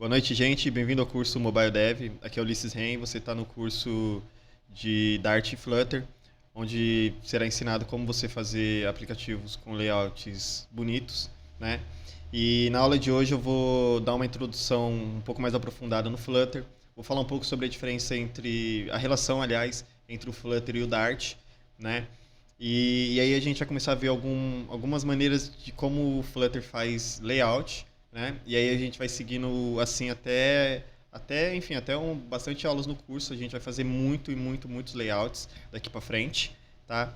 Boa noite, gente. Bem-vindo ao curso Mobile Dev. Aqui é o Ulisses Ren. Você está no curso de Dart e Flutter, onde será ensinado como você fazer aplicativos com layouts bonitos, né? E na aula de hoje eu vou dar uma introdução um pouco mais aprofundada no Flutter. Vou falar um pouco sobre a diferença entre a relação, aliás, entre o Flutter e o Dart, né? E aí a gente vai começar a ver algumas maneiras de como o Flutter faz layout, né? E aí a gente vai seguindo assim enfim, bastante aulas no curso. A gente vai fazer muitos layouts daqui para frente, tá?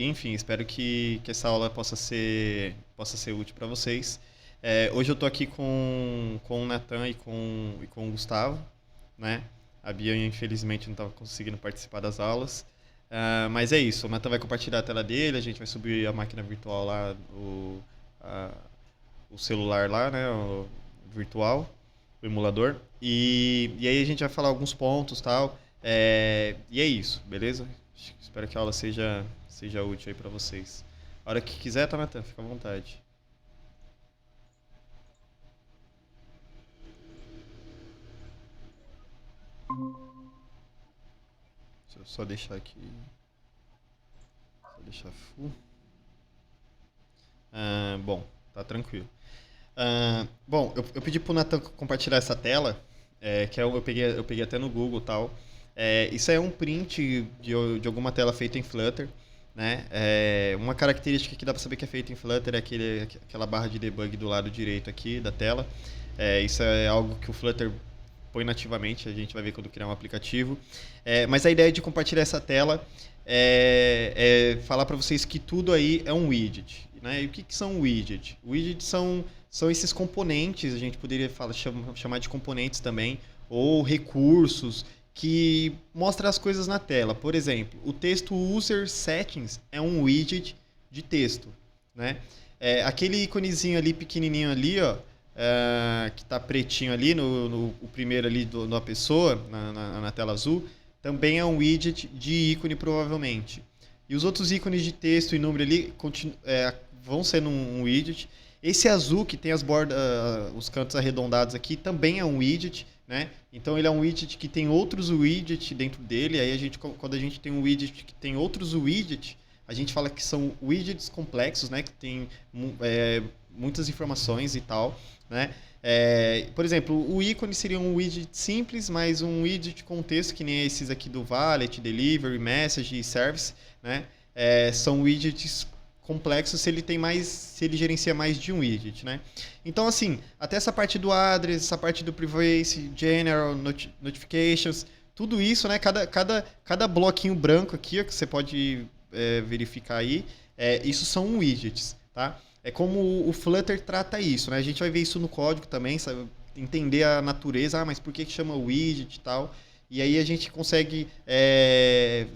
Enfim, espero que essa aula possa ser útil para vocês. Hoje eu tô aqui com o Nathan e com o Gustavo, né? A Bia, infelizmente, não estava conseguindo participar das aulas. Mas é isso, o Nathan vai compartilhar a tela dele, a gente vai subir a máquina virtual lá, a- o celular lá, né, o virtual, o emulador. E aí a gente vai falar alguns pontos e tal. E é isso, beleza? Espero que a aula seja útil aí pra vocês. A hora que quiser, tá, Nathan? Fica à vontade. Deixa eu só deixar aqui. Só deixar full. Bom, tá tranquilo. Bom, eu pedi pro Nathan compartilhar essa tela, eu peguei até no Google e tal. Isso é um print de alguma tela feita em Flutter, né? Uma característica que dá para saber que é feita em Flutter é aquela barra de debug do lado direito aqui da tela. Isso é algo que o Flutter põe nativamente, a gente vai ver quando criar um aplicativo. Mas a ideia de compartilhar essa tela é falar para vocês que tudo aí é um widget, né? E o que são widgets? Widgets são esses componentes, a gente poderia chamar de componentes também, ou recursos que mostram as coisas na tela. Por exemplo, o texto User Settings é um widget de texto, né? Aquele íconezinho ali pequenininho ali, ó, que está pretinho ali, o primeiro ali da pessoa, na tela azul, também é um widget de ícone provavelmente. E os outros ícones de texto e número ali vão ser um widget. Esse azul que tem as bordas, os cantos arredondados aqui, também é um widget, né? Então ele é um widget que tem outros widgets dentro dele. Aí quando a gente tem um widget que tem outros widgets, a gente fala que são widgets complexos, né? Que tem muitas informações e tal, né? Por exemplo, o ícone seria um widget simples, mas um widget com texto, que nem esses aqui do Valet, Delivery, Message e Service, né? São widgets complexos se ele gerencia mais de um widget, né? Então, assim, até essa parte do address, essa parte do privacy, general, notifications, tudo isso, né? Cada bloquinho branco aqui, ó, que você pode verificar aí, isso são widgets, tá? É como o Flutter trata isso, né? A gente vai ver isso no código também, sabe? Entender a natureza, mas por que chama widget e tal. E aí a gente consegue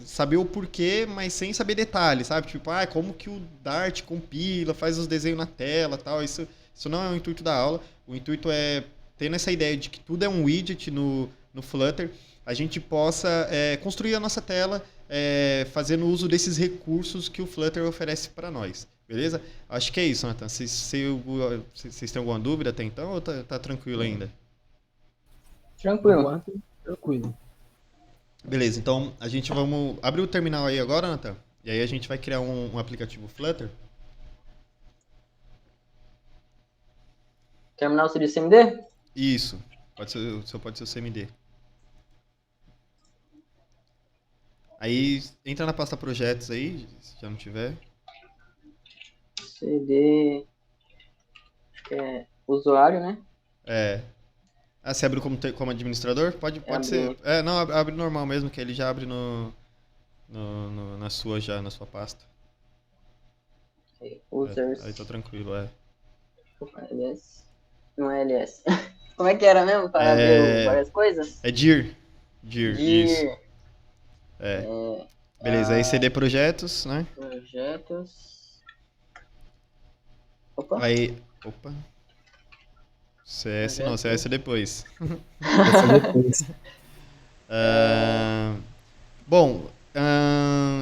saber o porquê, mas sem saber detalhes, sabe? Tipo, como que o Dart compila, faz os desenhos na tela e tal. Isso não é o intuito da aula. O intuito é, tendo essa ideia de que tudo é um widget no Flutter, a gente possa construir a nossa tela fazendo uso desses recursos que o Flutter oferece para nós. Beleza? Acho que é isso, Nathan. Vocês têm alguma dúvida até então ou tá tranquilo ainda? Por Tranquilo. enquanto, tranquilo. Beleza, então vamos abrir o terminal aí agora, Nathan. E aí a gente vai criar um aplicativo Flutter. Terminal seria CMD? Isso. Pode ser o CMD. Aí entra na pasta projetos aí, se já não tiver. CD. Acho que é usuário, né? É. Você abre como administrador? É Pode ser. abrir Não, abre normal mesmo, que ele já abre na sua pasta. Aí tá users. tranquilo, é. LS. Não é LS. Como é que era mesmo? Para abrir É, várias coisas? é dir. Dir, isso. De É. Beleza, aí CD projetos, né? projetos. Opa. Aí. Opa. CS não, CS é Projetos. depois. Essa é depois. Ah, bom,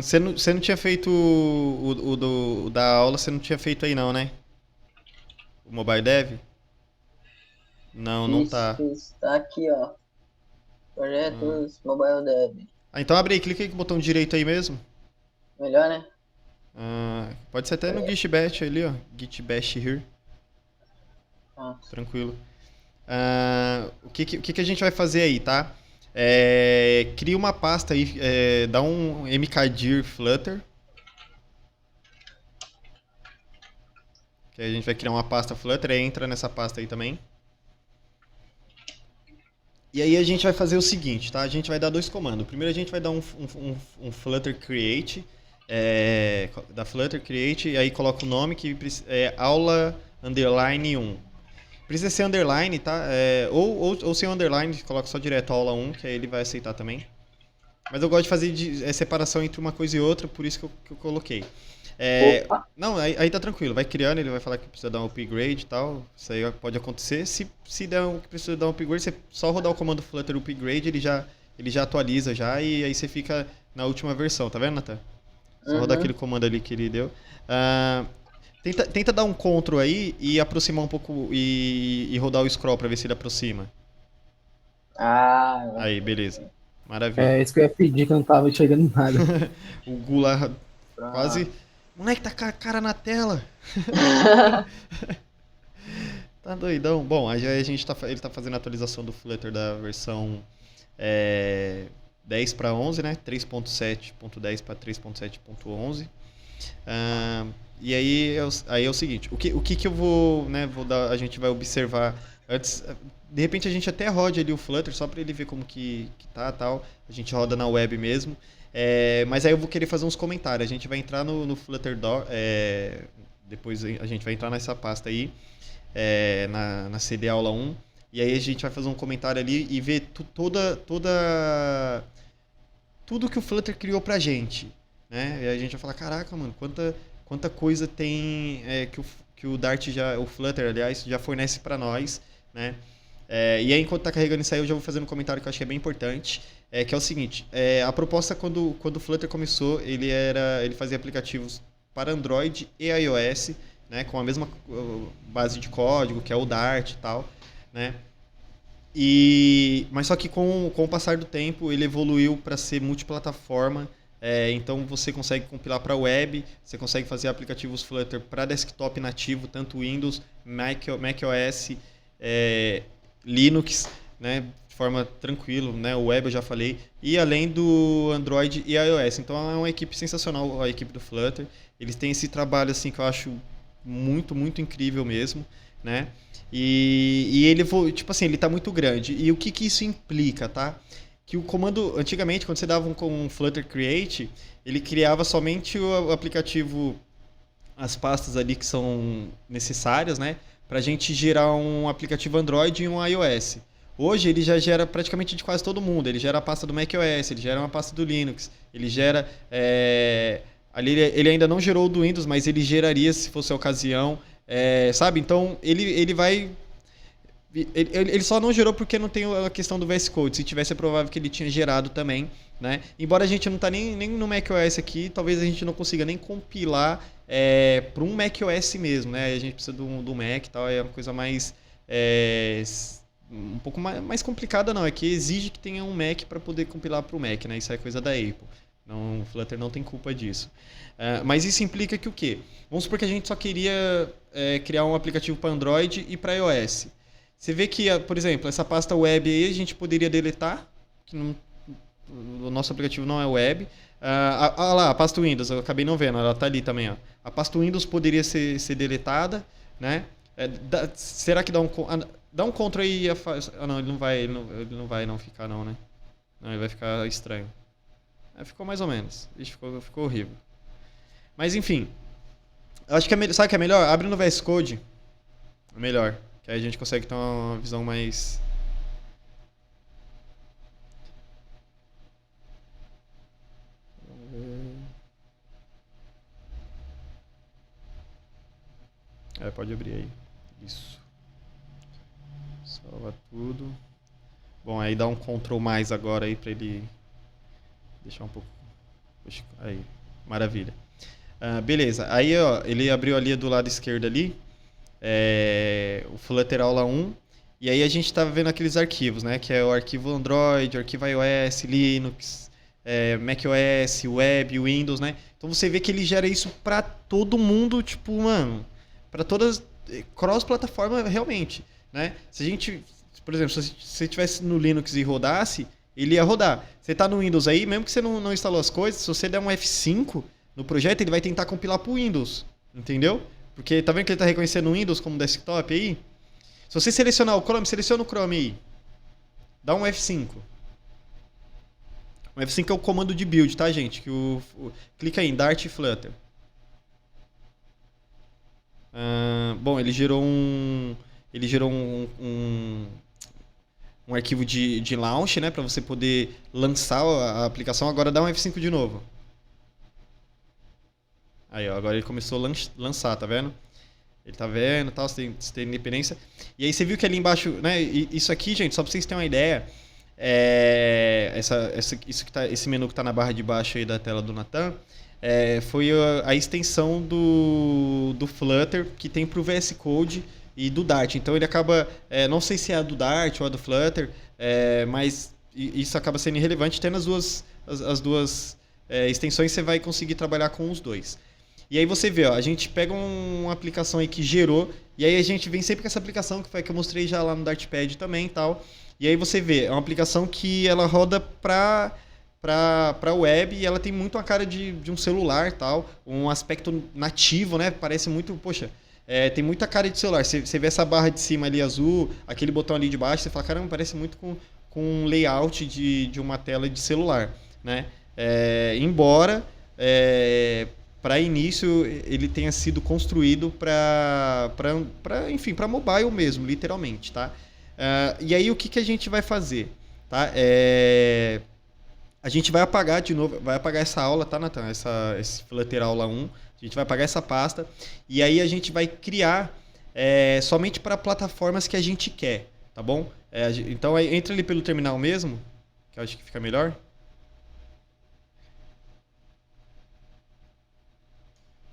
você não tinha feito o da aula, você não tinha feito aí não, né? O Mobile Dev? Não, não tá. Fiz. Tá aqui, ó. Projetos Mobile Dev. Ah, então abre aí, clica aí com o botão direito aí mesmo. Melhor, né? Pode ser até no Git Bash ali, ó. Git Bash here, Pronto. tranquilo. O que a gente vai fazer aí, tá? Cria uma pasta aí, dá um mkdir flutter. Que a gente vai criar uma pasta flutter, aí entra nessa pasta aí também. E aí a gente vai fazer o seguinte, tá? A gente vai dar dois comandos. Primeiro a gente vai dar um flutter create, da flutter create, e aí coloca o nome que é aula underline 1. Precisa ser underline, tá? Ou sem underline, coloca só direto aula 1, que aí ele vai aceitar também. Mas eu gosto de fazer separação entre uma coisa e outra, por isso que eu coloquei. Opa. Não, aí tá tranquilo. Vai criando, ele vai falar que precisa dar um upgrade e tal. Isso aí pode acontecer. Se der que precisa dar um upgrade, você só rodar o comando flutter upgrade, ele já atualiza já e aí você fica na última versão, tá vendo, Nathan? Só rodar aquele comando ali que ele deu. Tenta dar um Ctrl aí e aproximar um pouco e rodar o scroll pra ver se ele aproxima. Aí, beleza. Maravilha. É isso que eu ia pedir, que eu não tava enxergando nada. O Gula Pronto. quase... Moleque, tá com a cara na tela. Tá doidão. Bom, aí ele tá fazendo a atualização do Flutter da versão 10 para 11, né? 3.7.10 para 3.7.11. E aí é o seguinte, o que eu vou, né, a gente vai observar antes, de repente a gente até roda ali o Flutter só para ele ver como que tá, tal. A gente roda na web mesmo. Mas aí eu vou querer fazer uns comentários. A gente vai entrar no Flutter depois a gente vai entrar nessa pasta aí, na CD aula 1, e aí a gente vai fazer um comentário ali e ver tudo que o Flutter criou pra gente, né? E a gente vai falar, caraca, mano, quanta coisa tem que o Dart o Flutter, aliás, já fornece pra nós, né? E aí, enquanto tá carregando isso aí, eu já vou fazer um comentário que eu acho que é bem importante, que é o seguinte, a proposta quando o Flutter começou, ele fazia aplicativos para Android e iOS, né, com a mesma base de código, que é o Dart e tal, né? Mas só que com o passar do tempo, ele evoluiu para ser multiplataforma, então você consegue compilar para web, você consegue fazer aplicativos Flutter para desktop nativo, tanto Windows, macOS, Linux, né, de forma tranquila, né, o web eu já falei, e além do Android e iOS. Então é uma equipe sensacional, a equipe do Flutter. Eles têm esse trabalho assim que eu acho muito, muito incrível mesmo, né? E ele, tipo assim, ele tá muito grande. E o que isso implica, tá? Que o comando, antigamente, quando você dava um Flutter Create, ele criava somente o aplicativo, as pastas ali que são necessárias, né? Pra gente gerar um aplicativo Android e um iOS. Hoje ele já gera praticamente de quase todo mundo. Ele gera a pasta do macOS, ele gera uma pasta do Linux, ele gera... ali ele ainda não gerou o do Windows, mas ele geraria se fosse a ocasião. Sabe? Então ele vai... Ele só não gerou porque não tem a questão do VS Code. Se tivesse, é provável que ele tinha gerado também, né? Embora a gente não tá nem no macOS aqui, talvez a gente não consiga nem compilar para um macOS mesmo, né? A gente precisa do Mac e tal, é uma coisa mais... um pouco mais complicada, não. É que exige que tenha um Mac para poder compilar para o Mac, né? Isso é coisa da Apple. Não, o Flutter não tem culpa disso. Mas isso implica que o quê? Vamos supor que a gente só queria criar um aplicativo para Android e para iOS. Você vê que, por exemplo, essa pasta web aí a gente poderia deletar, que o nosso aplicativo não é web. Lá, a pasta Windows, eu acabei não vendo, ela está ali também. Ó. A pasta Windows poderia ser deletada, né? Será que dá um Ctrl aí? Não, ele não vai ficar não, né? Não, ele vai ficar estranho. Ficou mais ou menos. Ixi, ficou horrível. Mas enfim. Eu acho que sabe o que é melhor? Abre no VS Code. É melhor. Que aí a gente consegue ter uma visão mais... pode abrir aí. Isso. Salva tudo. Bom, aí dá um Ctrl mais agora aí pra ele deixar um pouco... Aí, maravilha. Beleza, aí ó, ele abriu ali do lado esquerdo ali, o Flutter aula 1, E aí a gente está vendo aqueles arquivos, né? Que é o arquivo Android, o arquivo iOS, Linux, macOS, Web, Windows, né? Então você vê que ele gera isso para todo mundo, tipo, mano, para todas, cross-plataforma realmente, né? Se a gente, por exemplo, se você estivesse no Linux e rodasse, ele ia rodar. Você tá no Windows aí, mesmo que você não instalou as coisas, se você der um F5 no projeto, ele vai tentar compilar pro Windows, entendeu? Porque tá vendo que ele tá reconhecendo o Windows como desktop aí? Se você selecionar o Chrome, seleciona o Chrome aí. Dá um F5. O F5 é o comando de build, tá, gente? Clica aí em Dart e Flutter. Bom, ele gerou um arquivo de launch, né, para você poder lançar a aplicação. Agora dá um F5 de novo. Aí, ó, agora ele começou a lançar, tá vendo? Ele tá vendo, tal, você tem independência. E aí você viu que ali embaixo, né, isso aqui, gente, só pra vocês terem uma ideia, esse menu que tá na barra de baixo aí da tela do Nathan, foi a extensão do Flutter que tem pro VS Code e do Dart. Então ele acaba, não sei se é a do Dart ou a do Flutter, mas isso acaba sendo irrelevante. Tendo as duas extensões, você vai conseguir trabalhar com os dois. E aí você vê, ó, a gente pega uma aplicação aí que gerou, e aí a gente vem sempre com essa aplicação que foi a que eu mostrei já lá no Dartpad também e tal. E aí você vê, é uma aplicação que ela roda para web e ela tem muito a cara de um celular tal, um aspecto nativo, né? Parece muito, poxa, tem muita cara de celular. Você vê essa barra de cima ali azul, aquele botão ali de baixo, você fala, caramba, parece muito com um layout de uma tela de celular, né? Embora para início ele tenha sido construído para mobile mesmo, literalmente, tá? E aí o que a gente vai fazer, tá? A gente vai apagar de novo, vai apagar essa aula, tá, Nathan? Esse Flutter aula 1, a gente vai apagar essa pasta e aí a gente vai criar somente para plataformas que a gente quer, tá bom? Então entra ali pelo terminal mesmo, que eu acho que fica melhor.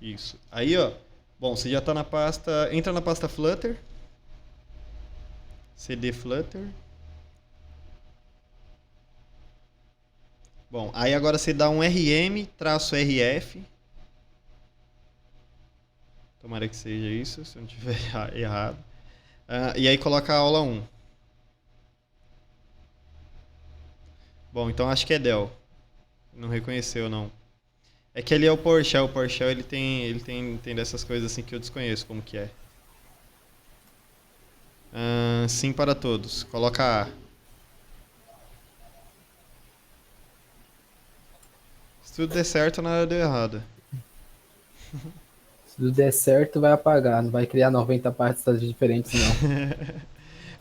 Isso. Aí, ó. Bom, você já está na pasta. Entra na pasta Flutter. CD Flutter. Bom, aí agora você dá um RM-RF. Tomara que seja isso, se eu não tiver errado. E aí coloca a aula 1. Bom, então acho que é Del. Não reconheceu, não. É que ali é o PowerShell. O PowerShell ele tem dessas coisas assim que eu desconheço como que é. Sim para todos. Coloca A. Se tudo der certo, nada deu errado. Se tudo der certo, vai apagar. Não vai criar 90 pastas diferentes, não.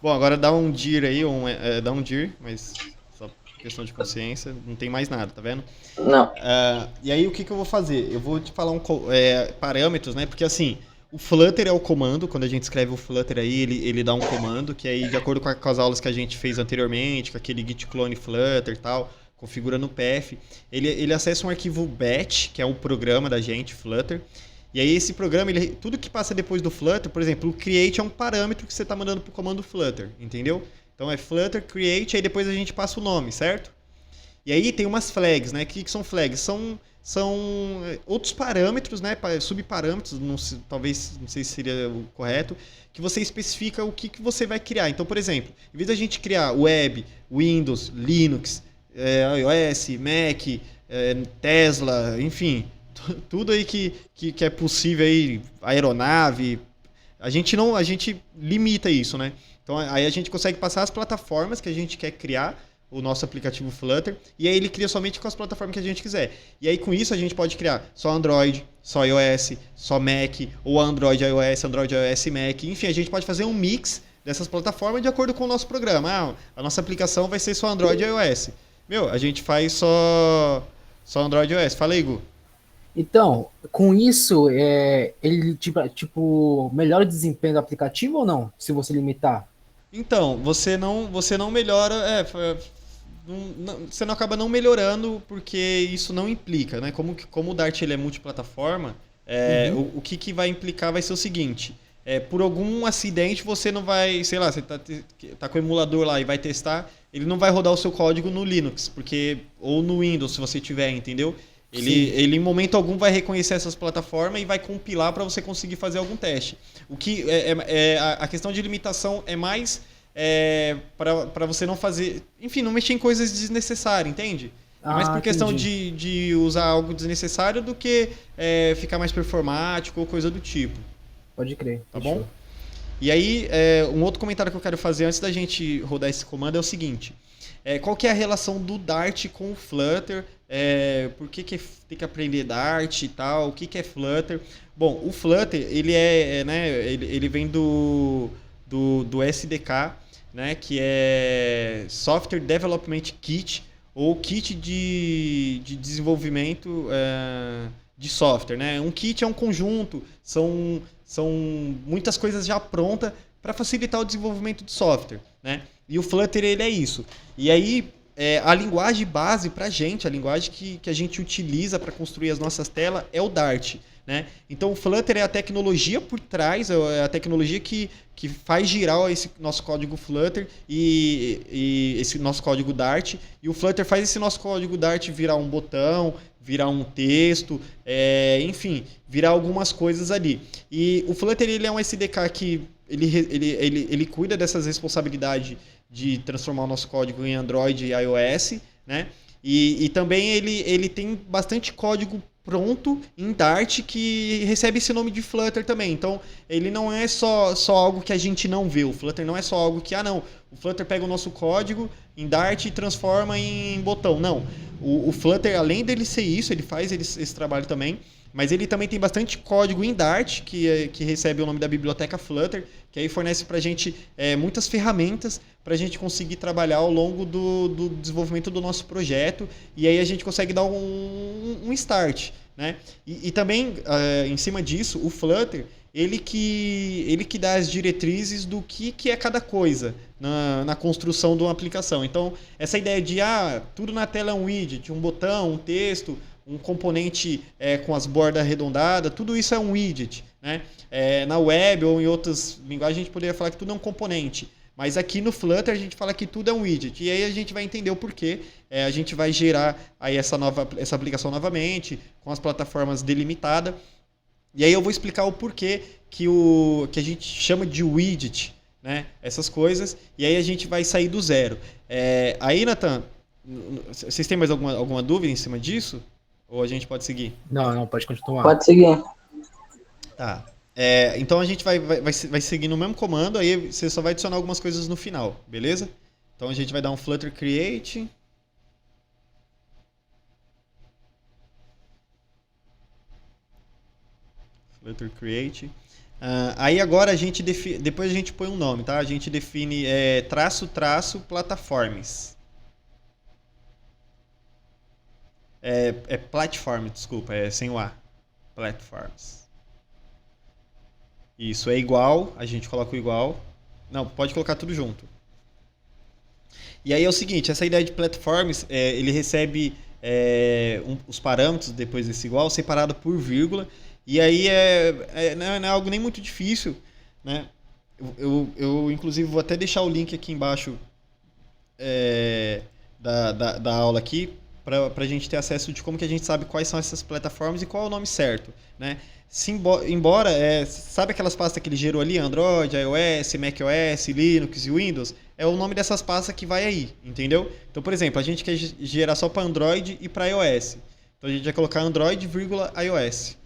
Bom, agora dá um dir aí, dá um dir, mas só questão de consciência, não tem mais nada, tá vendo? Não. E aí o que eu vou fazer? Eu vou te falar parâmetros, né? Porque assim, o Flutter é o comando, quando a gente escreve o Flutter aí, ele dá um comando, que aí de acordo com as aulas que a gente fez anteriormente, com aquele git clone Flutter e tal, configura no path, ele acessa um arquivo batch, que é o programa da gente, Flutter, e aí esse programa, tudo que passa depois do Flutter, por exemplo, o create é um parâmetro que você está mandando pro comando Flutter, entendeu? Então é Flutter, create, aí depois a gente passa o nome, certo? E aí tem umas flags, né? O que são flags? São outros parâmetros, né? Subparâmetros, talvez, não sei se seria o correto, que você especifica o que você vai criar. Então, por exemplo, em vez da gente criar web, Windows, Linux, iOS, Mac, Tesla, enfim, tudo aí que é possível aí, aeronave, a gente limita isso, né? Então aí a gente consegue passar as plataformas que a gente quer criar, o nosso aplicativo Flutter, e aí ele cria somente com as plataformas que a gente quiser. E aí com isso a gente pode criar só Android, só iOS, só Mac, ou Android iOS, Android iOS Mac, enfim, a gente pode fazer um mix dessas plataformas de acordo com o nosso programa. A nossa aplicação vai ser só Android e iOS. A gente faz só Android e iOS. Fala aí, Gu. Então, com isso, ele melhora o desempenho do aplicativo ou não? Se você limitar? Então, você não melhora, você não acaba não melhorando porque isso não implica, né? Como o Dart ele é multiplataforma, o que vai implicar vai ser o seguinte, por algum acidente você não vai, sei lá, você tá com o emulador lá e vai testar, ele não vai rodar o seu código no Linux, ou no Windows, se você tiver, entendeu? Ele em momento algum vai reconhecer essas plataformas e vai compilar para você conseguir fazer algum teste. O que a questão de limitação é mais para você não fazer, enfim, não mexer em coisas desnecessárias, entende? É mais por questão de usar algo desnecessário do que ficar mais performático ou coisa do tipo. Pode crer. Tá bom? E aí, um outro comentário que eu quero fazer antes da gente rodar esse comando é o seguinte. Qual que é a relação do Dart com o Flutter? Por que tem que aprender Dart e tal? O que é Flutter? Bom, o Flutter, ele vem do SDK, né, que é Software Development Kit, ou Kit de desenvolvimento de software. Né? Um kit é um conjunto, são muitas coisas já prontas para facilitar o desenvolvimento de software. Né? E o Flutter ele é isso. E aí, a linguagem base para a gente, a linguagem que a gente utiliza para construir as nossas telas é o Dart. Né? Então o Flutter é a tecnologia por trás, é a tecnologia que faz girar esse nosso código Flutter e esse nosso código Dart. E o Flutter faz esse nosso código Dart virar um botão, virar um texto, enfim, virar algumas coisas ali. E o Flutter ele é um SDK que ele cuida dessas responsabilidades de transformar o nosso código em Android e iOS, né? E também ele tem bastante código pronto em Dart que recebe esse nome de Flutter também. Então, ele não é só algo que a gente não vê. O Flutter não é só algo que, não, o Flutter pega o nosso código em Dart e transforma em botão. Não. O Flutter, além dele ser isso, ele faz esse trabalho também, mas ele também tem bastante código em Dart, que recebe o nome da biblioteca Flutter, que aí fornece para a gente muitas ferramentas para a gente conseguir trabalhar ao longo do desenvolvimento do nosso projeto, e aí a gente consegue dar um start. Né? E também, em cima disso, o Flutter, ele que dá as diretrizes do que é cada coisa na construção de uma aplicação. Então, essa ideia de tudo na tela é um widget, um botão, um texto, um componente com as bordas arredondadas, tudo isso é um widget. Né? Na web ou em outras linguagens a gente poderia falar que tudo é um componente. Mas aqui no Flutter a gente fala que tudo é um widget. E aí a gente vai entender o porquê. A gente vai gerar aí essa aplicação novamente, com as plataformas delimitadas. E aí eu vou explicar o porquê que a gente chama de widget, né? Essas coisas. E aí a gente vai sair do zero. Aí, Nathan, vocês têm mais alguma dúvida em cima disso? Ou a gente pode seguir? Não, pode continuar. Pode seguir. Tá. Então a gente vai seguir no mesmo comando, aí você só vai adicionar algumas coisas no final, beleza? Então a gente vai dar um Flutter Create. Flutter Create. Aí agora depois a gente põe um nome, tá? A gente define -- plataformas. Platform, desculpa, sem o A. Platforms. Isso, é igual, a gente coloca o igual. Não, pode colocar tudo junto. E aí é o seguinte, essa ideia de platforms, ele recebe os parâmetros depois desse igual, separado por vírgula. E aí não é algo nem muito difícil, né? Eu inclusive, vou até deixar o link aqui embaixo da aula aqui, para a gente ter acesso de como que a gente sabe quais são essas plataformas e qual é o nome certo, né? Embora, sabe aquelas pastas que ele gerou ali, Android, iOS, macOS, Linux e Windows? É o nome dessas pastas que vai aí, entendeu? Então, por exemplo, a gente quer gerar só para Android e para iOS. Então a gente vai colocar Android, iOS.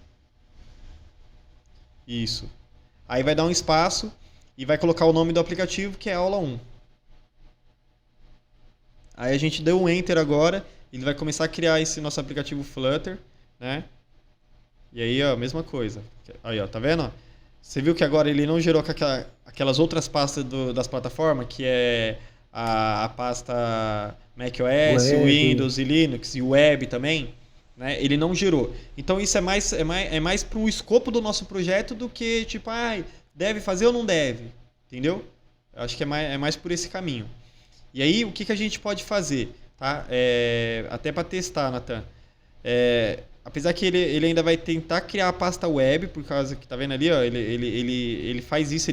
Isso. Aí vai dar um espaço e vai colocar o nome do aplicativo, que é aula 1. Aí a gente deu um Enter agora, ele vai começar a criar esse nosso aplicativo Flutter, né? E aí, ó, mesma coisa. Aí, ó, tá vendo? Você viu que agora ele não gerou aquelas outras pastas das plataformas, que é a pasta macOS, Windows e Linux, e Web também, né? Ele não gerou. Então isso é mais para o escopo do nosso projeto do que, tipo, deve fazer ou não deve, entendeu? Eu acho que é mais por esse caminho. E aí, o que a gente pode fazer? Tá? Até para testar, Nathan. apesar que ele ainda vai tentar criar a pasta web, por causa que tá vendo ali, ó, ele faz isso,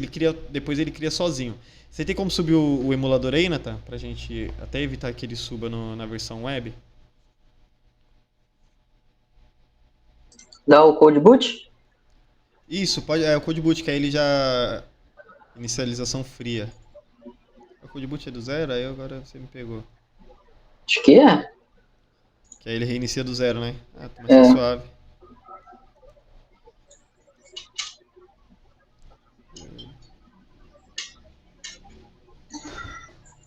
depois ele cria sozinho. Você tem como subir o emulador aí, Nathan? Pra gente até evitar que ele suba na versão web? Dá o code boot? Isso, pode, é o Code Boot, que aí ele já... Inicialização fria. O Code Boot é do zero, aí agora você me pegou. Acho que é. Que aí ele reinicia do zero, né? Ah, mas tá É. suave.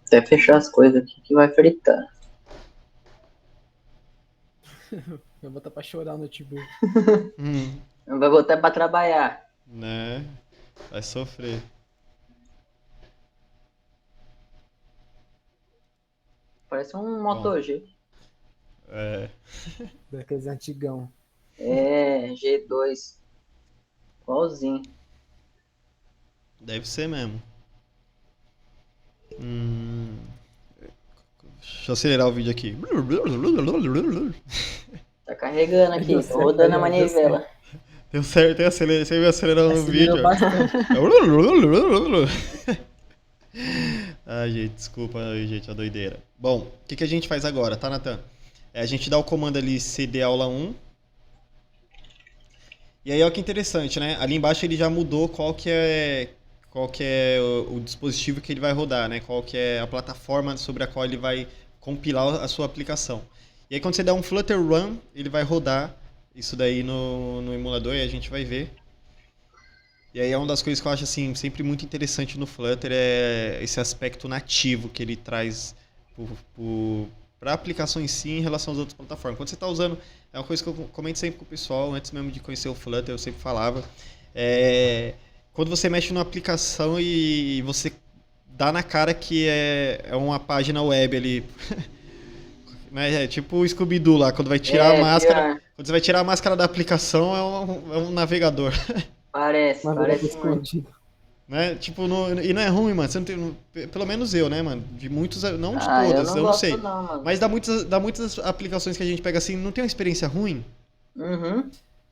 Até fechar as coisas aqui que vai fritar. Eu vou botar pra chorar no notebook. Não vai voltar pra trabalhar. Né? Vai sofrer. Parece um Moto G. É. Daqueles antigão. É, G2. Igualzinho. Deve ser mesmo. Deixa eu acelerar o vídeo aqui. Tá carregando aqui, Deu tô certo, rodando a deu manivela. Deu certo, hein? Você veio acelerando o vídeo. Acelerou bastante. Ai, gente, desculpa, gente, a doideira. Bom, o que a gente faz agora, tá, Nathan? A gente dá o comando ali cd aula 1. E aí, olha que interessante, né? Ali embaixo ele já mudou qual que é o dispositivo que ele vai rodar, né? Qual que é a plataforma sobre a qual ele vai compilar a sua aplicação. E aí, quando você der um Flutter Run, ele vai rodar isso daí no emulador e a gente vai ver. E aí é uma das coisas que eu acho assim, sempre muito interessante no Flutter é esse aspecto nativo que ele traz para a aplicação em si em relação às outras plataformas. Quando você está usando, é uma coisa que eu comento sempre com o pessoal, antes mesmo de conhecer o Flutter, eu sempre falava, quando você mexe numa aplicação e você dá na cara que é uma página web ali, né? É tipo o Scooby-Doo lá, quando vai tirar a máscara, Pior. quando você vai tirar a máscara da aplicação é um navegador. Parece Uma verdade muito. escondida. Né? Tipo, e não é ruim, mano. Você não tem, pelo menos eu, né, mano? De muitos, não de Ah, todas, eu eu não gosto sei. não, mano. Mas dá muitas aplicações que a gente pega assim, não tem uma experiência ruim. Uhum.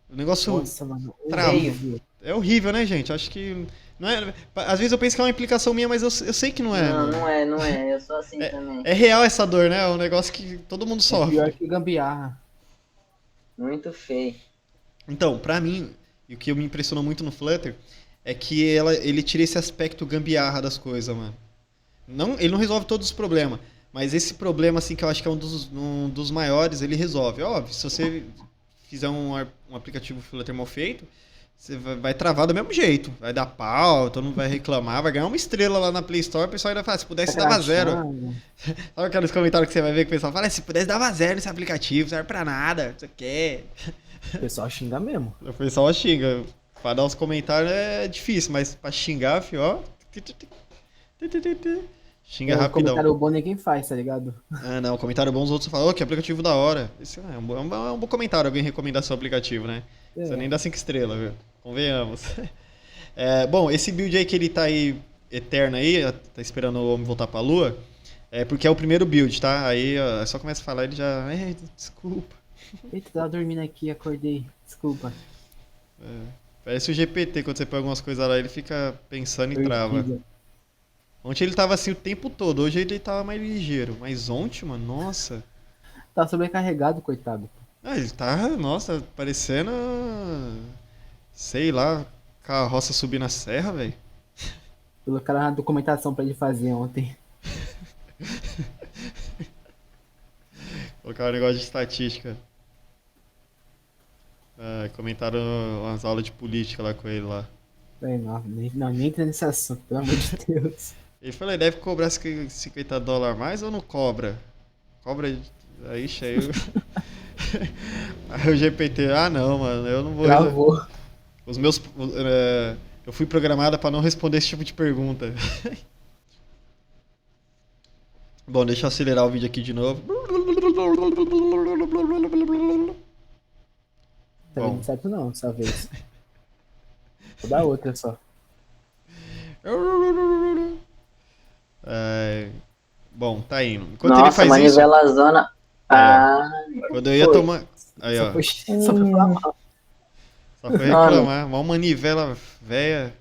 O negócio Nossa, mano. trava. Horrível. É horrível, né, gente? Acho que. Não é, às vezes eu penso que é uma implicação minha, mas eu sei que não é. Não, Mano. não é. Eu sou assim também. É real essa dor, né? É um negócio que todo mundo É sofre. pior que gambiarra. Muito feio. Então, pra mim, e o que me impressionou muito no Flutter é que ele tira esse aspecto gambiarra das coisas, mano. Ele não resolve todos os problemas, mas esse problema, assim, que eu acho que é um dos maiores, ele resolve. Óbvio, se você fizer um aplicativo Flutter mal feito, você vai travar do mesmo jeito. Vai dar pau, todo mundo vai reclamar, vai ganhar uma estrela lá na Play Store, o pessoal ainda fala, se pudesse dava zero. Sabe aqueles comentários que você vai ver que o pessoal fala, se pudesse dava zero esse aplicativo, não serve pra nada, não sei o quê. O pessoal xinga mesmo. O pessoal xinga. Pra dar os comentários é difícil, mas pra xingar, fio, ó. Xinga rapidão. Comentário bom ninguém faz, tá ligado? Ah, não, comentário bom os outros falam, ô, que aplicativo da hora. Esse é um bom comentário, alguém recomendar seu aplicativo, né? Você nem dá 5 estrelas, viu? Convenhamos. Bom, esse build aí que ele tá aí, eterno aí, tá esperando o homem voltar pra lua, é porque é o primeiro build, tá? Aí ó, só começa a falar, ele já, desculpa. Eita, tava dormindo aqui, acordei. Desculpa. Parece o GPT, quando você põe algumas coisas lá, ele fica pensando e trava. Horrível. Ontem ele tava assim o tempo todo, hoje ele tava mais ligeiro. Mas ontem, mano, nossa. Tá sobrecarregado, coitado. Ele tá, nossa, parecendo. Sei lá, carroça subindo a serra, velho. Colocaram a documentação pra ele fazer ontem. Colocar um negócio de estatística. Comentaram umas aulas de política lá com ele lá. Nem entra nesse assunto, pelo amor de Deus. Ele falou, deve cobrar $50 mais ou não cobra? Cobra aí, cheio. Aí o GPT, não, mano, eu não vou. Travou. Eu fui programada pra não responder esse tipo de pergunta. Bom, deixa eu acelerar o vídeo aqui de novo. Tá dando certo não, dessa vez. Vou dar outra só. Bom, tá indo. Enquanto Nossa, ele faz manivela zona. Aí, ó. Ah, Quando eu ia foi. tomar. Aí, Só ó. foi falar mal. Só foi reclamar. Mó manivela velha.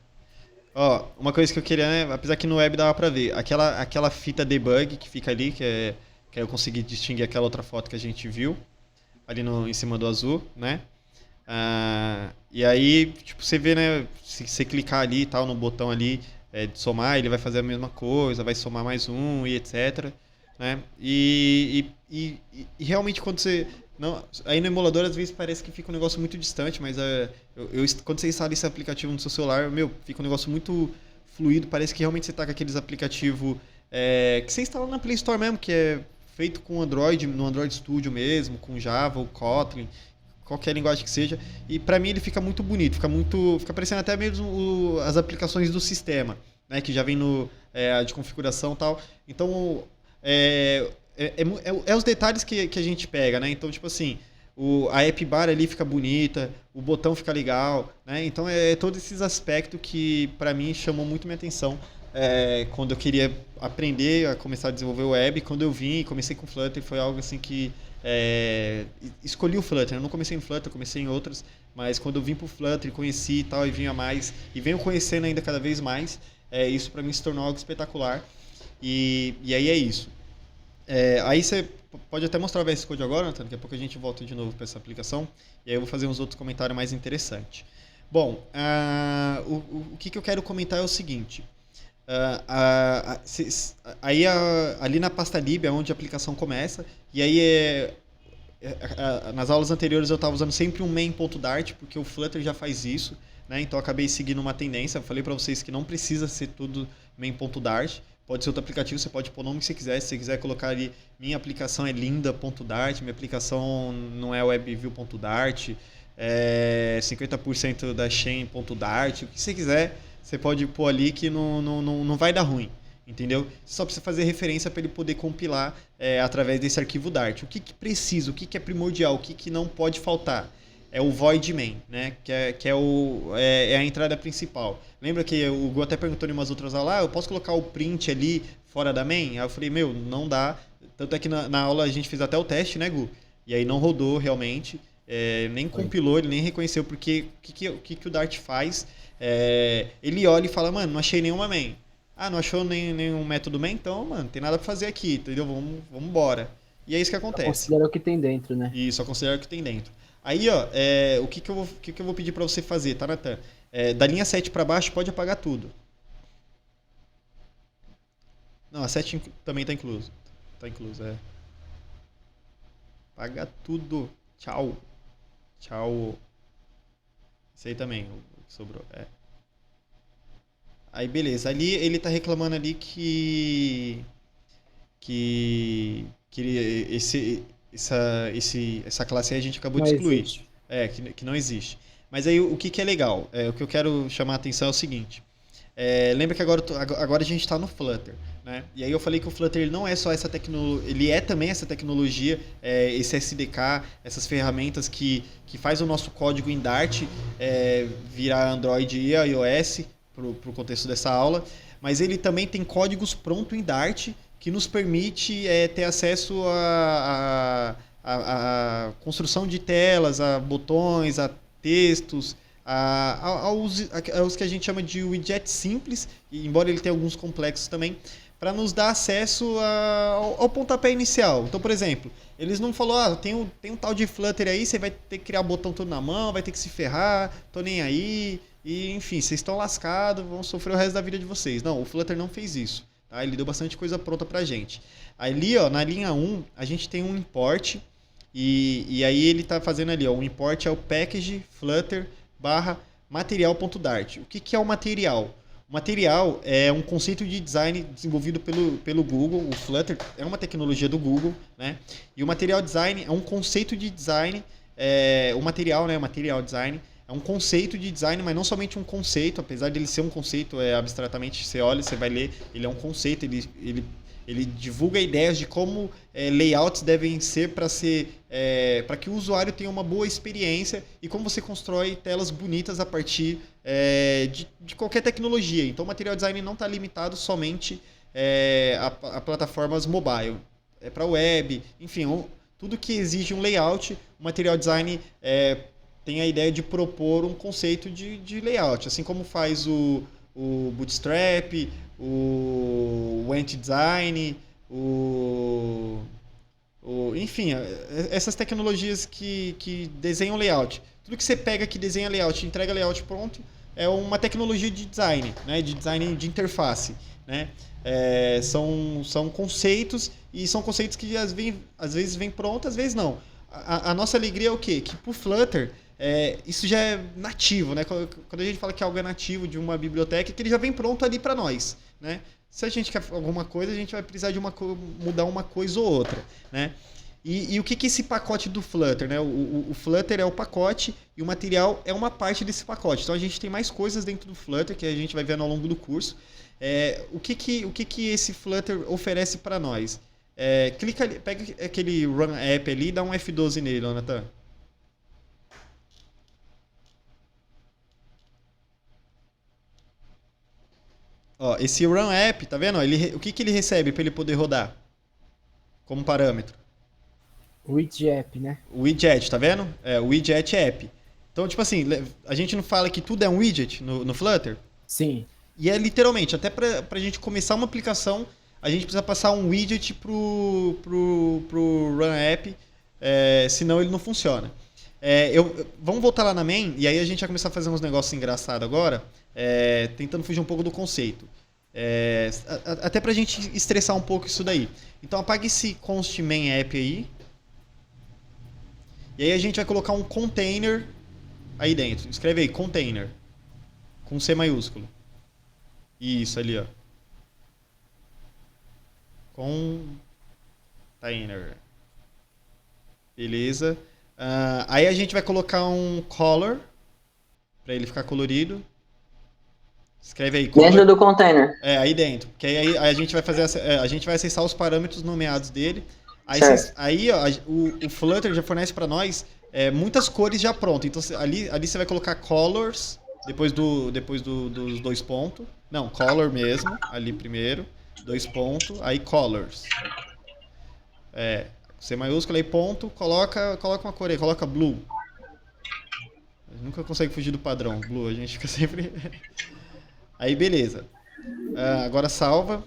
Ó, uma coisa que eu queria, né? Apesar que no web dava pra ver. Aquela fita debug que fica ali, que eu consegui distinguir aquela outra foto que a gente viu. Ali no, em cima do azul, né? E aí, tipo, você vê, né? Se você clicar ali e tal, no botão ali de somar, ele vai fazer a mesma coisa, vai somar mais um e etc. Né? E realmente quando você. Não, aí no emulador às vezes parece que fica um negócio muito distante, mas quando você instala esse aplicativo no seu celular, meu, fica um negócio muito fluido, parece que realmente você tá com aqueles aplicativos que você instala na Play Store mesmo, que é feito com Android, no Android Studio mesmo, com Java ou Kotlin, qualquer linguagem que seja. E pra mim ele fica muito bonito, fica parecendo até mesmo as aplicações do sistema, né, que já vem no de configuração e tal. Então é os detalhes que a gente pega, né? Então, tipo assim, a app bar ali fica bonita, o botão fica legal, né? Então todos esses aspectos que pra mim chamou muito minha atenção quando eu queria aprender a começar a desenvolver web. Quando eu vim e comecei com Flutter, foi algo assim que escolhi o Flutter. Eu não comecei em Flutter, eu comecei em outras, mas quando eu vim pro Flutter, conheci e tal, e vinha mais, e venho conhecendo ainda cada vez mais, isso pra mim se tornou algo espetacular. E aí é isso. Aí você pode até mostrar o VS Code agora, Antônio, daqui a pouco a gente volta de novo para essa aplicação, e aí eu vou fazer uns outros comentários mais interessantes. Bom, o que eu quero comentar é o seguinte. Aí ali na pasta lib é onde a aplicação começa, e aí nas aulas anteriores eu estava usando sempre um main.dart, porque o Flutter já faz isso, né? Então eu acabei seguindo uma tendência. Eu falei para vocês que não precisa ser tudo main.dart. Pode ser outro aplicativo, você pode pôr o nome que você quiser. Se você quiser colocar ali, minha aplicação é linda.dart, minha aplicação não é webview.dart, 50% da chain.dart, o que você quiser, você pode pôr ali que não vai dar ruim. Entendeu? Você só precisa fazer referência para ele poder compilar através desse arquivo Dart. O que precisa, o que é primordial, o que não pode faltar? É o void main, né? Que é a entrada principal. Lembra que o Gu até perguntou em umas outras aulas, eu posso colocar o print ali fora da main? Aí eu falei, meu, não dá. Tanto é que na aula a gente fez até o teste, né, Gu? E aí não rodou realmente, nem compilou, ele nem reconheceu, porque o que o Dart faz? Ele olha e fala, mano, não achei nenhuma main. Ah, não achou nenhum método main? Então, mano, tem nada pra fazer aqui, entendeu? Vamos embora. E é isso que acontece. Considera o que tem dentro, né? E só considera o que tem dentro. Aí, ó, o que eu vou pedir pra você fazer, tá, Natan? Da linha 7 pra baixo, pode apagar tudo. Não, a 7 também tá incluso. Tá incluso, Apaga tudo. Tchau. Tchau. Isso aí também, o que sobrou. Aí, beleza. Ali ele tá reclamando ali que essa classe aí a gente acabou de Não excluir. existe. Que não existe. Mas aí o que é legal? O que eu quero chamar a atenção é o seguinte. Lembra que agora a gente está no Flutter, né? E aí eu falei que o Flutter ele não é só essa tecnologia, ele é também essa tecnologia, esse SDK, essas ferramentas que faz o nosso código em Dart virar Android e iOS para o contexto dessa aula. Mas ele também tem códigos pronto em Dart que nos permite ter acesso a construção de telas, a botões, a textos, aos que a gente chama de widgets simples, embora ele tenha alguns complexos também, para nos dar acesso ao pontapé inicial. Então, por exemplo, eles não falaram, tem um tal de Flutter aí, você vai ter que criar botão todo na mão, vai ter que se ferrar, tô nem aí, e enfim, vocês estão lascados, vão sofrer o resto da vida de vocês. Não, o Flutter não fez isso. Tá? Ele deu bastante coisa pronta pra gente. Ali, ó, na linha 1, a gente tem um import, e aí ele está fazendo ali, ó, o import é o package flutter /material.dart. O que é o material? O material é um conceito de design desenvolvido pelo Google. O Flutter é uma tecnologia do Google, né? E o material design é um conceito de design. O material, né? O material design é um conceito de design, mas não somente um conceito. Apesar de ele ser um conceito, abstratamente, você olha, você vai ler, ele é um conceito. Ele divulga ideias de como layouts devem ser para que o usuário tenha uma boa experiência e como você constrói telas bonitas a partir de qualquer tecnologia. Então o material design não está limitado somente a plataformas mobile. É para web, enfim, tudo que exige um layout, o material design tem a ideia de propor um conceito de layout, assim como faz o Bootstrap, o Ant Design, enfim, essas tecnologias que desenham layout. Tudo que você pega que desenha layout, entrega layout pronto, é uma tecnologia de design, né? De design de interface, né? São conceitos, e são conceitos que às vezes vêm prontos, às vezes não. A nossa alegria é o quê? Que pro Flutter, isso já é nativo, né? Quando a gente fala que algo é nativo de uma biblioteca, é que ele já vem pronto ali para nós, né? Se a gente quer alguma coisa, a gente vai precisar de mudar uma coisa ou outra, né? E o que é esse pacote do Flutter, né? O Flutter é o pacote e o material é uma parte desse pacote. Então a gente tem mais coisas dentro do Flutter que a gente vai ver ao longo do curso. O que esse Flutter oferece para nós? Clica ali, pega aquele Run App ali e dá um F12 nele, Nathan. Ó, esse Run App, tá vendo? O que ele recebe para ele poder rodar como parâmetro? Widget, né? O widget, tá vendo? O widget app. Então, tipo assim, a gente não fala que tudo é um widget no Flutter? Sim. E literalmente, até pra gente começar uma aplicação, a gente precisa passar um widget pro Run App, senão ele não funciona. Vamos voltar lá na main, e aí a gente vai começar a fazer uns negócios engraçados agora, tentando fugir um pouco do conceito. Até pra gente estressar um pouco isso daí. Então apaga esse const main app aí. E aí a gente vai colocar um container aí dentro. Escreve aí, container. Com C maiúsculo. Isso, ali, ó. Container. Beleza. Aí a gente vai colocar um color. Pra ele ficar colorido. Escreve aí, color. Dentro do container. Aí dentro. Porque aí a gente vai fazer a gente vai acessar os parâmetros nomeados dele. Aí ó, o Flutter já fornece para nós muitas cores já prontas. Então ali você vai colocar colors depois dos 2 pontos. Não, color mesmo, ali primeiro, 2 pontos, aí colors. C maiúsculo aí ponto, coloca uma cor aí, coloca blue. Nunca consegue fugir do padrão, blue, a gente fica sempre. Aí beleza. Agora salva.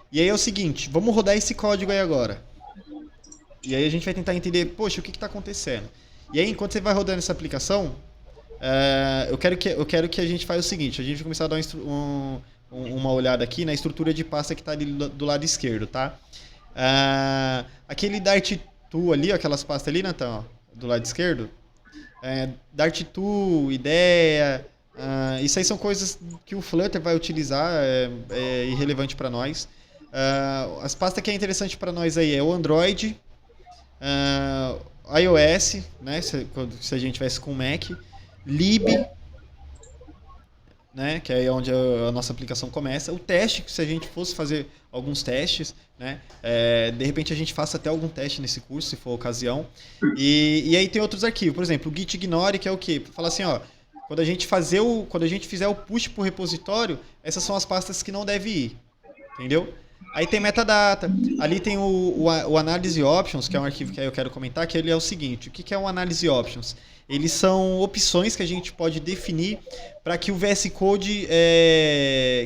E aí é o seguinte, vamos rodar esse código aí agora. E aí a gente vai tentar entender, poxa, o que está acontecendo? E aí, enquanto você vai rodando essa aplicação, eu quero que a gente faça o seguinte, a gente vai começar a dar uma olhada aqui na estrutura de pasta que está ali do lado esquerdo, tá? Aquele Dart Tool ali, aquelas pastas ali, Nathan, do lado esquerdo, Dart Tool, ideia, isso aí são coisas que o Flutter vai utilizar, é irrelevante para nós. As pastas que é interessante para nós aí é o Android, iOS, né, se a gente tivesse com Mac, lib, né, que é onde a nossa aplicação começa, o teste, que se a gente fosse fazer alguns testes, né, de repente a gente faça até algum teste nesse curso, se for a ocasião, e aí tem outros arquivos, por exemplo, o git ignore, que é o quê? Fala assim, ó, quando a gente fizer o push para o repositório, essas são as pastas que não devem ir, entendeu? Aí tem metadata, ali tem o analyze options, que é um arquivo que eu quero comentar, que ele é o seguinte, o que é um analyze options? Eles são opções que a gente pode definir para que o VS Code,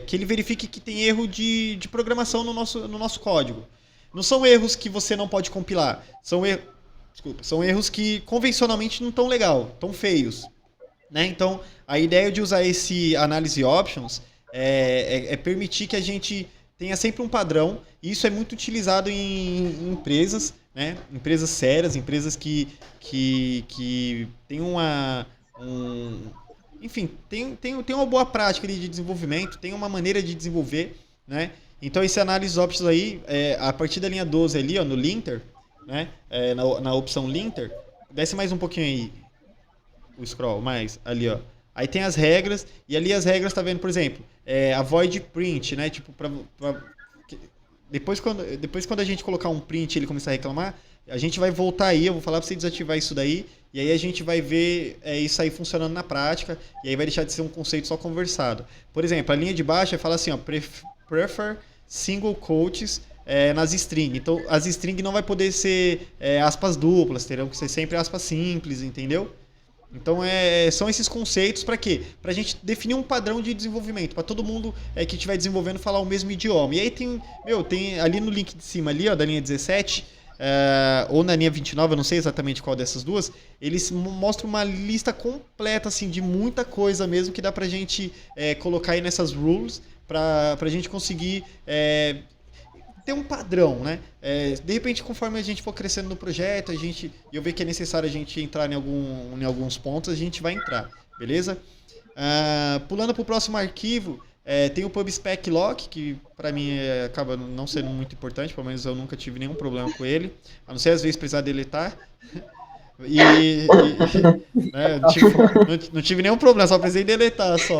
que ele verifique que tem erro de programação no nosso código. Não são erros que você não pode compilar, são erros que convencionalmente não estão legal, estão feios. Né? Então, a ideia de usar esse analyze options é permitir que a gente tenha sempre um padrão, e isso é muito utilizado em empresas, né? Empresas sérias, empresas que têm enfim, tem uma boa prática de desenvolvimento, tem uma maneira de desenvolver, né? Então esse analysis options aí, a partir da linha 12 ali, ó, no linter, né? Na opção linter, desce mais um pouquinho aí o scroll, mais ali, ó. Aí tem as regras, e ali as regras, tá vendo, por exemplo, avoid print, né? Tipo, depois quando a gente colocar um print e ele começar a reclamar, a gente vai voltar aí, eu vou falar para você desativar isso daí, e aí a gente vai ver isso aí funcionando na prática, e aí vai deixar de ser um conceito só conversado. Por exemplo, a linha de baixo fala assim, ó, prefer single quotes nas strings. Então, as strings não vai poder ser aspas duplas, terão que ser sempre aspas simples, entendeu? Então, são esses conceitos para quê? Para a gente definir um padrão de desenvolvimento, para todo mundo que estiver desenvolvendo falar o mesmo idioma. E aí tem ali no link de cima, ali, ó, da linha 17, ou na linha 29, eu não sei exatamente qual dessas duas, eles mostram uma lista completa assim, de muita coisa mesmo que dá pra gente colocar aí nessas rules, pra gente conseguir ter um padrão, né? De repente, conforme a gente for crescendo no projeto, eu ver que é necessário a gente entrar em alguns pontos, a gente vai entrar, beleza? Pulando para o próximo arquivo, tem o PubSpec Lock, que para mim acaba não sendo muito importante, pelo menos eu nunca tive nenhum problema com ele, a não ser às vezes precisar deletar. Né, não tive nenhum problema, só precisei deletar só.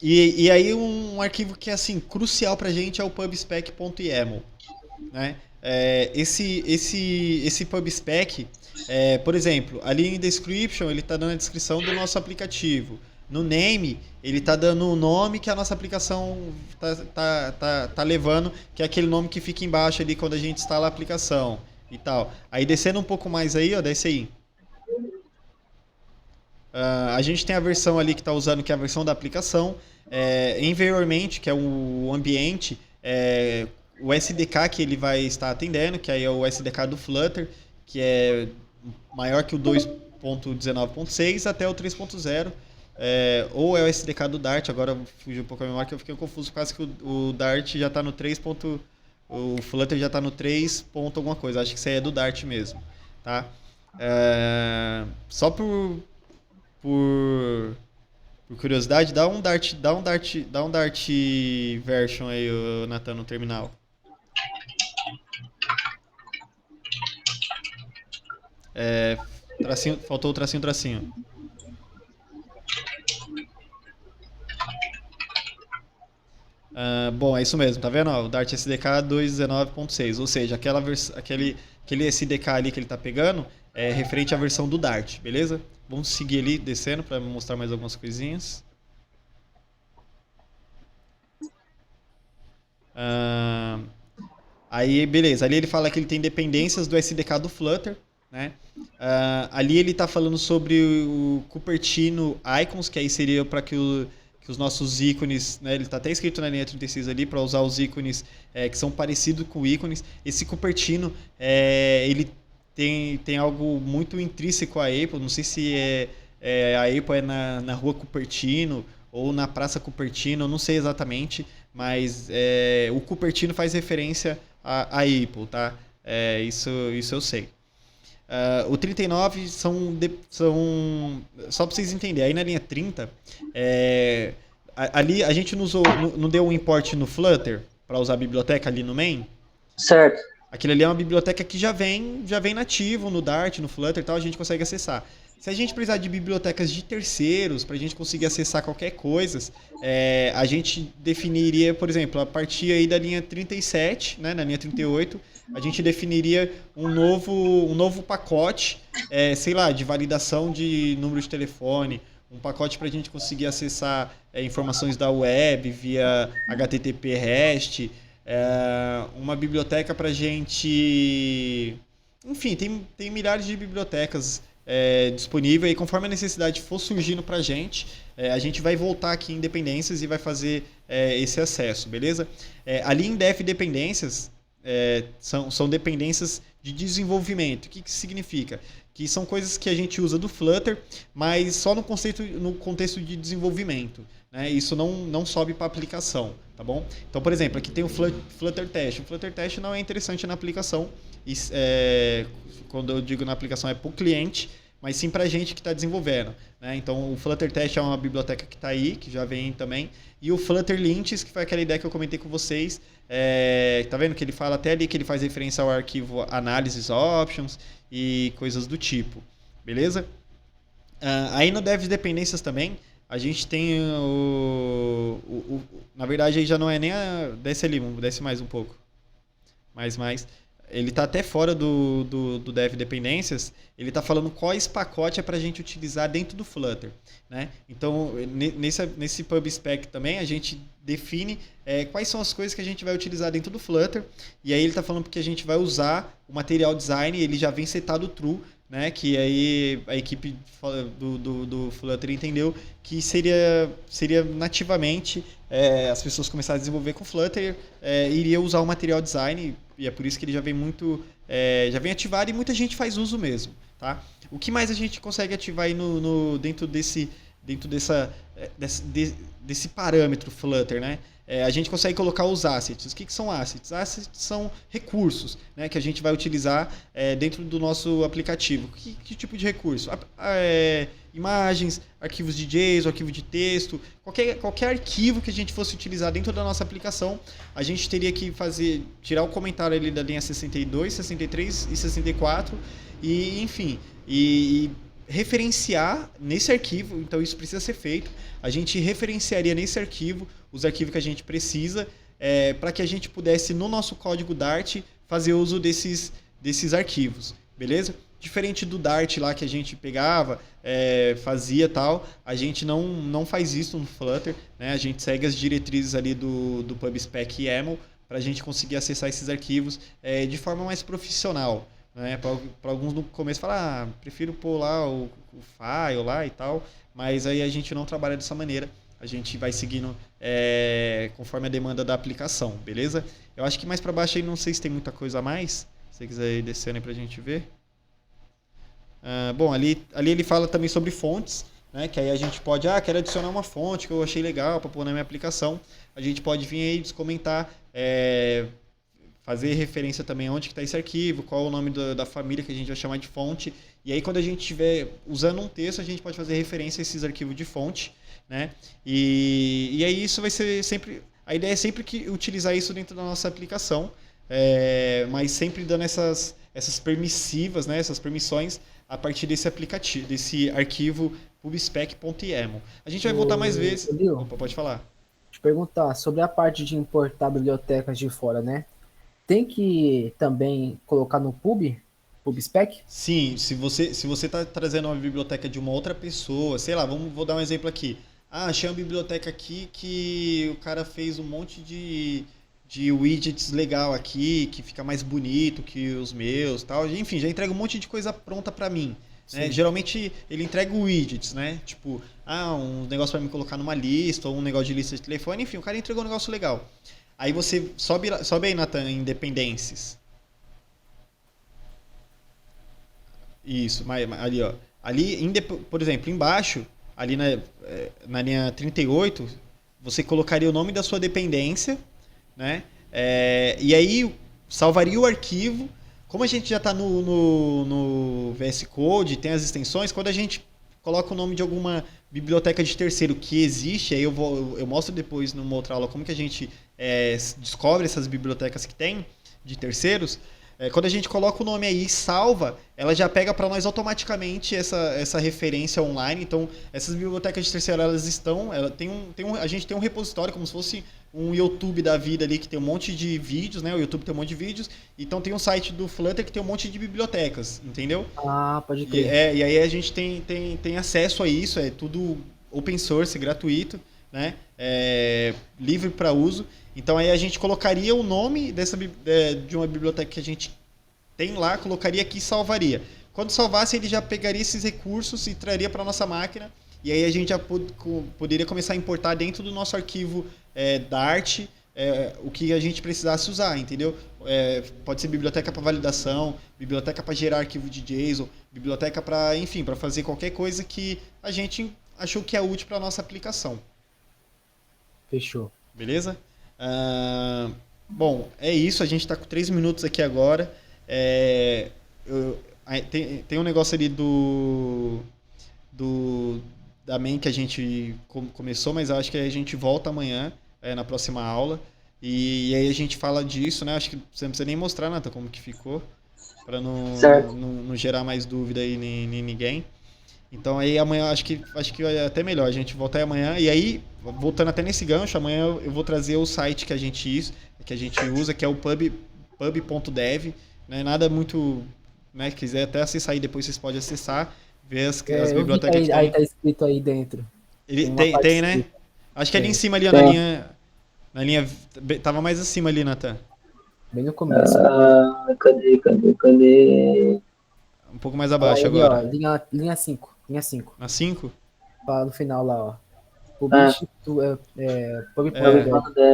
E aí um arquivo que é assim, crucial pra gente é o pubspec.yaml, né? Esse pubspec, por exemplo, ali em description ele está dando a descrição do nosso aplicativo. No name, ele está dando o nome que a nossa aplicação tá levando, que é aquele nome que fica embaixo ali quando a gente instala a aplicação e tal. Aí descendo um pouco mais aí, ó, desce aí. A gente tem a versão ali que está usando, que é a versão da aplicação. Environment, que é o ambiente, o SDK que ele vai estar atendendo, que aí é o SDK do Flutter, que é maior que o 2.19.6 até o 3.0, ou é o SDK do Dart. Agora fugiu um pouco a memória que eu fiquei confuso, por causa que o Dart já está no 3. O Flutter já está no 3. Alguma coisa, acho que isso aí é do Dart mesmo, tá? Só por curiosidade, dá um Dart version aí, Nathan, no terminal. Faltou o tracinho. Bom, é isso mesmo, tá vendo? O Dart SDK 2.19.6, ou seja, aquele SDK ali que ele tá pegando é referente à versão do Dart, beleza? Vamos seguir ali, descendo, para mostrar mais algumas coisinhas. Aí, beleza. Ali ele fala que ele tem dependências do SDK do Flutter, né? Ali ele está falando sobre o Cupertino Icons, que aí seria para que os nossos ícones, né? Ele está até escrito na linha 36 ali, para usar os ícones que são parecidos com ícones. Esse Cupertino, ele tem algo muito intrínseco à Apple, não sei se a Apple na rua Cupertino ou na Praça Cupertino, não sei exatamente, mas o Cupertino faz referência à Apple, tá? Isso eu sei. O 39 são só para vocês entenderem, aí na linha 30, ali a gente não deu um import no Flutter para usar a biblioteca ali no main? Certo. Aquilo ali é uma biblioteca que já vem nativo no Dart, no Flutter e tal, a gente consegue acessar. Se a gente precisar de bibliotecas de terceiros para a gente conseguir acessar qualquer coisa, a gente definiria, por exemplo, a partir aí da linha 37, né, na linha 38, a gente definiria um novo pacote, sei lá, de validação de número de telefone, um pacote para a gente conseguir acessar informações da web via HTTP REST, uma biblioteca para a gente... Enfim, tem milhares de bibliotecas disponível, e conforme a necessidade for surgindo pra gente vai voltar aqui em dependências e vai fazer esse acesso, beleza? Ali em def dependências são dependências de desenvolvimento. O que significa? Que são coisas que a gente usa do Flutter, mas só no contexto de desenvolvimento, né? Isso não sobe para aplicação, tá bom? Então, por exemplo, aqui tem o Flutter Test. O Flutter Test não é interessante na aplicação. Quando eu digo na aplicação é para o cliente, mas sim para a gente que está desenvolvendo, né? Então o Flutter Test é uma biblioteca que está aí, que já vem também, e o Flutter Lints, que foi aquela ideia que eu comentei com vocês, tá vendo que ele fala até ali que ele faz referência ao arquivo analysis options e coisas do tipo, beleza? Aí no Dev Dependências também, a gente tem na verdade aí já não é nem desce ali, desce mais um pouco, mais ele está até fora do Dev Dependências, ele está falando quais pacotes é para a gente utilizar dentro do Flutter, né? Então, nesse PubSpec também, a gente define quais são as coisas que a gente vai utilizar dentro do Flutter. E aí ele está falando que a gente vai usar o material design, ele já vem setado true, né? Que aí a equipe do Flutter entendeu que seria nativamente as pessoas começarem a desenvolver com Flutter, iria usar o material design, e é por isso que ele já vem já vem ativado e muita gente faz uso mesmo, tá? O que mais a gente consegue ativar aí dentro desse parâmetro Flutter, né? A gente consegue colocar os assets. O que são assets? Assets são recursos, né, que a gente vai utilizar dentro do nosso aplicativo. Que tipo de recurso? Imagens, arquivos de JSON, arquivo de texto, qualquer arquivo que a gente fosse utilizar dentro da nossa aplicação, a gente teria que tirar o comentário ali da linha 62, 63 e 64 e, enfim, e referenciar nesse arquivo. Então isso precisa ser feito. A gente referenciaria nesse arquivo os arquivos que a gente precisa para que a gente pudesse, no nosso código Dart, fazer uso desses arquivos, beleza? Diferente do Dart lá que a gente pegava, fazia tal, a gente não faz isso no Flutter, né? A gente segue as diretrizes ali do PubSpec YAML para a gente conseguir acessar esses arquivos de forma mais profissional. Né? Para alguns no começo falar, prefiro pôr lá o file lá e tal, mas aí a gente não trabalha dessa maneira, a gente vai seguindo conforme a demanda da aplicação, beleza? Eu acho que mais para baixo aí não sei se tem muita coisa a mais, se você quiser ir descendo aí para a gente ver. Bom, ali ele fala também sobre fontes, né? Que aí a gente pode, quero adicionar uma fonte que eu achei legal para pôr na minha aplicação, a gente pode vir aí descomentar, fazer referência também onde que está esse arquivo, qual é o nome da família que a gente vai chamar de fonte. E aí quando a gente estiver usando um texto, a gente pode fazer referência a esses arquivos de fonte, né? E aí isso vai ser sempre... A ideia é sempre que utilizar isso dentro da nossa aplicação, mas sempre dando essas permissivas, né? Essas permissões a partir desse aplicativo, desse arquivo pubspec.yaml. A gente vai voltar mais vezes... Opa, pode falar. Deixa eu perguntar sobre a parte de importar bibliotecas de fora, né? Tem que também colocar no PubSpec? Sim, se você está trazendo uma biblioteca de uma outra pessoa, sei lá, vou dar um exemplo aqui. Achei uma biblioteca aqui que o cara fez um monte de widgets legal aqui, que fica mais bonito que os meus, tal. Enfim, já entrega um monte de coisa pronta para mim. Né? Geralmente ele entrega widgets, né? Tipo, um negócio para me colocar numa lista, ou um negócio de lista de telefone, enfim, o cara entregou um negócio legal. Aí você sobe aí, Nathan, em dependências. Isso, ali, ó. Ali, por exemplo, embaixo, ali na linha 38, você colocaria o nome da sua dependência, né? E aí salvaria o arquivo. Como a gente já está no VS Code, tem as extensões, quando a gente coloca o nome de alguma biblioteca de terceiro que existe, aí eu mostro depois numa outra aula como que a gente descobre essas bibliotecas que tem de terceiros. Quando a gente coloca o nome aí e salva, ela já pega para nós automaticamente essa referência online. Então, essas bibliotecas de terceiro, elas estão... a gente tem um repositório, como se fosse um YouTube da vida ali, que tem um monte de vídeos, né? O YouTube tem um monte de vídeos. Então, tem um site do Flutter que tem um monte de bibliotecas, entendeu? Pode crer. E aí a gente tem acesso a isso, é tudo open source, gratuito, né? Livre para uso. Então aí a gente colocaria o nome de uma biblioteca que a gente tem lá, colocaria aqui e salvaria. Quando salvasse, ele já pegaria esses recursos e traria para a nossa máquina. E aí a gente já poderia começar a importar dentro do nosso arquivo Dart o que a gente precisasse usar, entendeu? Pode ser biblioteca para validação, biblioteca para gerar arquivo de JSON, biblioteca para, enfim, para fazer qualquer coisa que a gente achou que é útil para a nossa aplicação. Fechou. Beleza? Bom, é isso. A gente está com 3 minutos aqui agora. Tem um negócio ali da main que a gente começou, mas eu acho que a gente volta amanhã, na próxima aula. E aí a gente fala disso, né? Acho que você não precisa nem mostrar, Nathan, como que ficou, para não gerar mais dúvida aí em ninguém. Então aí amanhã acho que é até melhor, a gente voltar aí amanhã. E aí, voltando até nesse gancho, amanhã eu vou trazer o site que a gente usa, que é o pub.dev. Não é nada muito... Né, quiser até acessar aí, depois vocês podem acessar, ver as bibliotecas que tem. Aí tá escrito aí dentro. Tem, né? Acho que ali em cima, ali ó, na linha... Na linha. Tava mais acima ali, Nathan. Bem no começo. Cadê? Um pouco mais Ó, abaixo ali, ó, agora. linha 5. Linha 5. Na 5? Lá no final lá, ó. Ah. Public.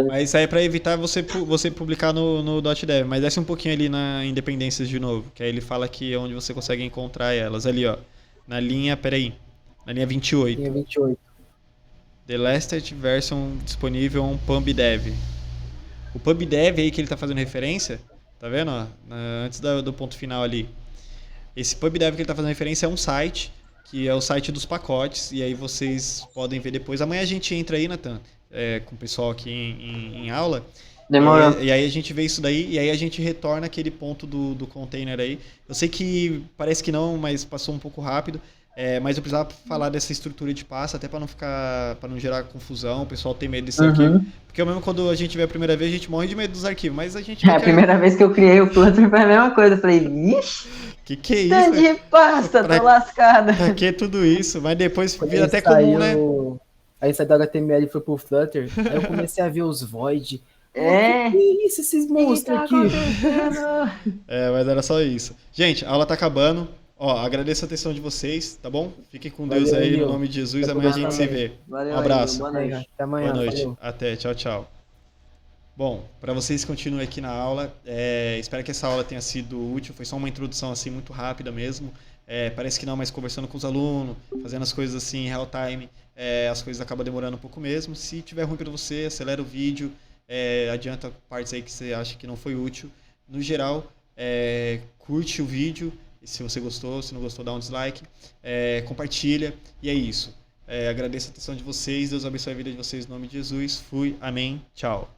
Mas isso aí é pra evitar você publicar no .dev. Mas desce um pouquinho ali na Independências de novo. Que aí ele fala que é onde você consegue encontrar elas. Ali, ó. Na linha, peraí. Na linha 28. Linha 28. The latest version disponível on PubDev. O PubDev aí que ele tá fazendo referência, tá vendo? Ó, antes do ponto final ali. Esse PubDev que ele tá fazendo referência é um site, que é o site dos pacotes, e aí vocês podem ver depois. Amanhã a gente entra aí, Nathan, com o pessoal aqui em aula. Demorou. E aí a gente vê isso daí, e aí a gente retorna aquele ponto do container aí. Eu sei que parece que não, mas passou um pouco rápido. Mas eu precisava falar dessa estrutura de pasta, até para não gerar confusão, o pessoal tem medo desse arquivo. Porque mesmo quando a gente vê a primeira vez, a gente morre de medo dos arquivos, mas a gente... A primeira vez que eu criei o Flutter foi a mesma coisa. Eu falei, vixe, Que é isso? tanto de pasta, tô lascada. Pra que tudo isso? Mas depois Quando vira ele até comum, né? Aí saiu do HTML e foi pro Flutter. Aí eu comecei a ver os void. Que é isso, esses monstros aqui? Mas era só isso. Gente, a aula tá acabando. Ó, agradeço a atenção de vocês, tá bom? Fiquem com Deus aí, no nome de Jesus. Amanhã a gente se vê. Valeu, Um abraço. boa noite. Até amanhã. Boa noite. Valeu. Até. Tchau, tchau. Bom, para vocês que continuem aqui na aula, espero que essa aula tenha sido útil. Foi só uma introdução assim muito rápida mesmo. Parece que não, mas conversando com os alunos, fazendo as coisas assim em real time, as coisas acabam demorando um pouco mesmo. Se tiver ruim para você, acelera o vídeo, adianta partes aí que você acha que não foi útil. No geral, curte o vídeo. E se você gostou, se não gostou, dá um dislike. Compartilha. E é isso. Agradeço a atenção de vocês. Deus abençoe a vida de vocês em nome de Jesus. Fui. Amém. Tchau.